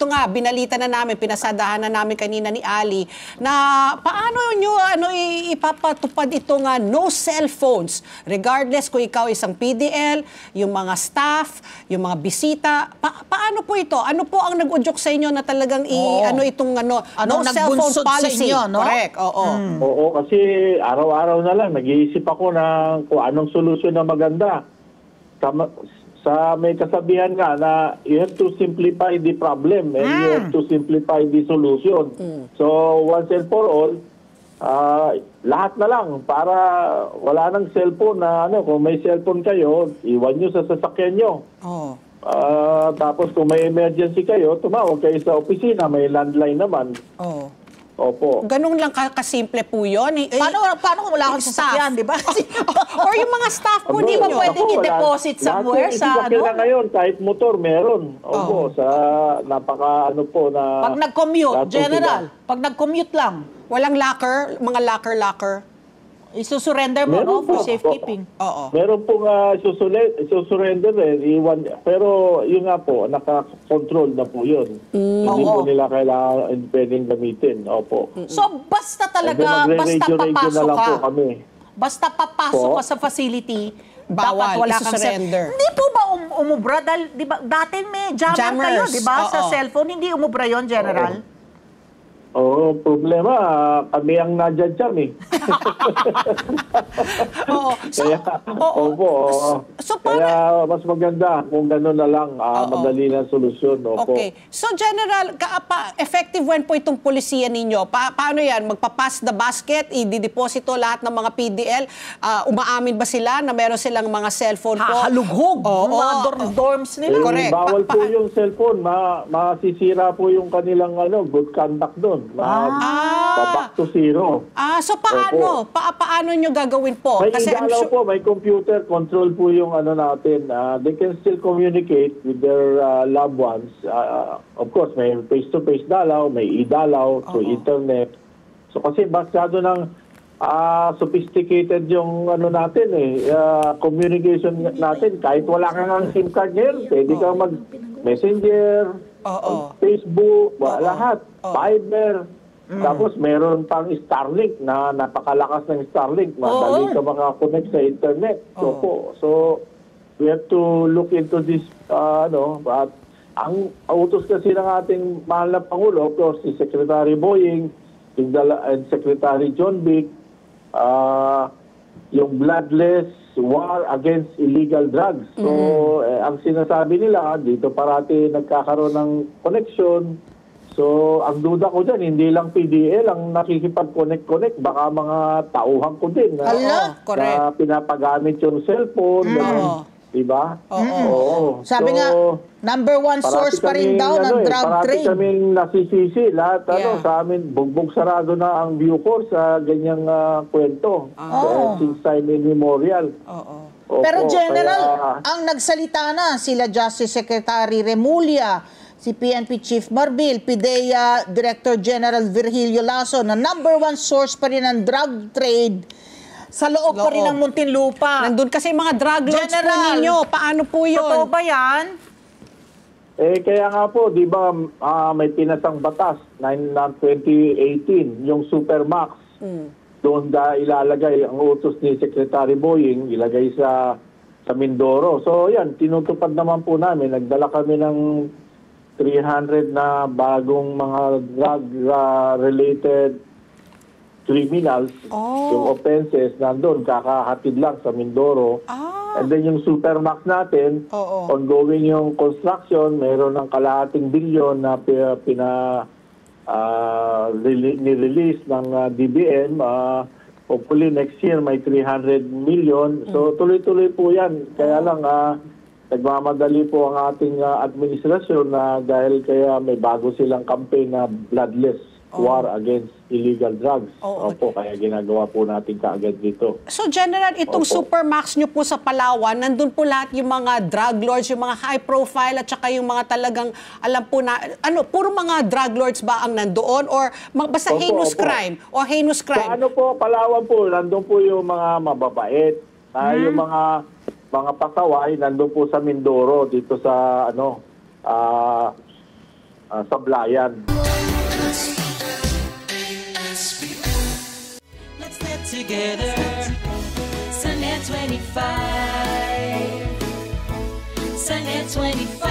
ito nga, binalita na namin, pinasadahan na namin kanina ni Ali, na paano nyo ipapatupad ito nga no cellphones, regardless kung ikaw isang PDL, yung mga staff, yung mga bisita, paano po ito? Ano po ang nag-udyok sa inyo na talagang no cellphone policy? Inyo, no? Correct, oo. Oo, kasi araw-araw na lang, nag-iisip ako ng kung anong solusyon na maganda. Sa may kasabihan nga na you have to simplify the problem and you have to simplify the solution. So once and for all, lahat na lang para wala nang cellphone na kung may cellphone kayo, iwan nyo sa sasakyan nyo. Tapos kung may emergency kayo, tumawag kayo sa opisina, may landline naman. Opo. Ganun lang kasimple po yun. Paano kung wala akong sasakyan, di ba? Or yung mga staff po Di ba ninyo. pwedeng i-deposit somewhere sa na ngayon, kahit motor meron. Opo, sa napaka na... Pag nag-commute, general, pag nag-commute lang. Walang locker, mga locker. Isusurrender mo, for safekeeping. Meron pong isusurrender iwan. Pero yun nga po, naka-control na po yun. Hindi po nila kailangan pwedeng gamitin. Opo. So basta talaga, basta papasok na lang ka. Po kami. Basta papasok ka sa facility, dapat bawal, wala kang surrender. Hindi po ba umubra? Dahil, di ba, dati may jammer kayo, di ba? Sa cellphone, hindi umubra yon, General? Oo, problema, kami ang nadyan eh. Kaya mas maganda kung gano'n na lang, madali na solusyon. Okay. So General, effective when po itong polisiya ninyo? Paano yan? Magpapass the basket, i-deposito lahat ng mga PDL? Umaamin ba sila na meron silang mga cellphone po? Halughog! Mga dorms nila. Correct. Bawal po yung cellphone, masisira po yung kanilang good conduct doon. Back to zero. So paano? Paano nyo gagawin po? May Kasi idalaw po, may computer control po yung natin. They can still communicate with their loved ones. Of course, may face-to-face dalaw, may idalaw through internet. So kasi masyado ng sophisticated yung natin communication natin. Kahit wala kang ng SIM card ngayon, pwede kang mag-messenger, Facebook, lahat. Viber. Tapos meron pang Starlink na napakalakas ng Starlink. Madali ka makakonect sa internet. So we have to look into this but ang utos kasi ng ating mahal na Pangulo, of course, si Secretary Boying and Secretary John Vic, yung bloodless war against illegal drugs. So ang sinasabi nila, dito parati nagkakaroon ng connection. So, ang duda ko dyan, hindi lang PDL ang nakikipag-connect, baka mga tauhan ko din na pinapagamit yung cellphone. Diba? Sabi nga, number one source pa rin daw ng drug trade. Parati kaming nasisisi. Lahat sa amin, bugbog sarado na ang Bucor sa ganyang kwento. Since time immemorial. Pero General, ang nagsalita na sila Justice Secretary Remulla, si PNP Chief Marbil, PIDEA Director General Virgilio Lasso, na number one source pa rin ng drug trade sa loob pa rin ng Muntinlupa. Nandun kasi mga drug lords po ninyo. Paano po yun? Totoo ba yan? Kaya nga po, di ba may pinasang batas na 2018, yung Supermax. Doon ilalagay ang utos ni Secretary Boying, ilagay sa Mindoro. So yan, tinutupad naman po namin. Nagdala kami ng 300 na bagong mga drug-related criminals, yung offenses, nandun, kakahatid lang sa Mindoro. And then yung Supermax natin, ongoing yung construction, meron ng kalahating bilyon na nirelease ng DBM. Hopefully next year may 300 million. So tuloy-tuloy po yan. Kaya lang, nagmamadali po ang ating administrasyon na dahil kaya may bago silang campaign na bloodless war against illegal drugs. Kaya ginagawa po natin kaagad dito. So General, itong Supermax nyo po sa Palawan, nandun po lahat yung mga drug lords, yung mga high profile at saka yung mga talagang, alam po na, puro mga drug lords ba ang nandoon? Or basta heinous crime? O heinous crime? Sa Palawan po, nandun po yung mga mababait. Yung mga pasaway nandun po sa Mindoro dito sa sablayan. Let's get together. Sunday 25. Sunday 25.